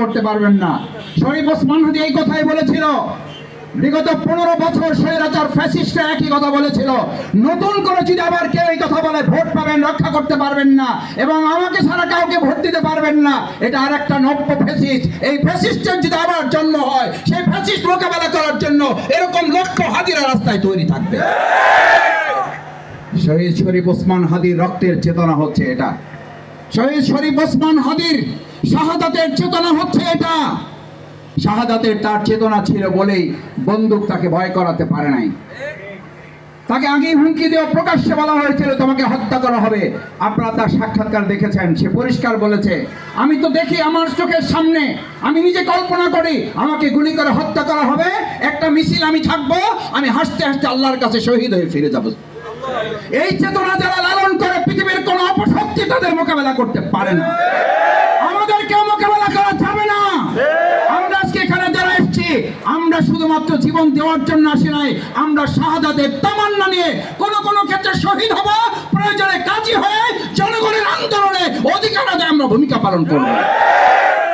করতে পারবেন না। শরীফ ওসমান হাদি এই কথাই বলেছিল। বিগত 15 বছর স্বৈরাচার ফ্যাসিস্টরা একই কথা বলেছিল। নতুন করে যদি আবার কেউ এই কথা বলে ভোট পাবেন, রক্ষা করতে পারবেন না এবং আমাকে ছাড়া কাউকে ভোট দিতে পারবেন না, এটা আর একটা নব্য ফ্যাসিস্ট। এই ফ্যাসিস্টের যদি আবার জন্ম হয়, সেই ফ্যাসিস্ট মোকাবেলা করার জন্য এরকম লক্ষ হাদিরা রাস্তায় তৈরি থাকবে। শহীদ শরীফ ওসমান হাদির রক্তের চেতনা হচ্ছে এটা। শহীদ শরীফ ওসমান হাদির শাহাদাতের চেতনা হচ্ছে এটা। শাহাদাতের তার চেতনা ছিল বলেই বন্দুক তাকে ভয় করাতে পারে নাই। তাকে আগেই হুমকি দিয়ে প্রকাশ্যে বলা হয়েছিল তোমাকে হত্যা করা হবে। আপনারা তার সাক্ষাৎকার দেখেছেন, সে পরিষ্কার বলেছে, আমি তো দেখি আমার চোখের সামনে, আমি নিজে কল্পনা করি আমাকে গুলি করে হত্যা করা হবে, একটা মিছিল আমি থাকবো, আমি হাসতে হাসতে আল্লাহর কাছে শহীদ হয়ে ফিরে যাব। এই চেতনা যারা লালন করে, পৃথিবীর কোন অপশক্তি তাদের মোকাবেলা করতে পারে না। আমাদেরকে মোকাবেলা করা যাবে না। আমরা আজকে এখানে যারা এসেছি, আমরা শুধুমাত্র জীবন দেওয়ার জন্য আসি নাই, আমরা শাহাদাতের তামান্না নিয়ে কোন কোন ক্ষেত্রে শহীদ হব, প্রয়োজনে কাজী হয়ে জনগণের আন্দোলনে অধিকার আদায়ে আমরা ভূমিকা পালন করব।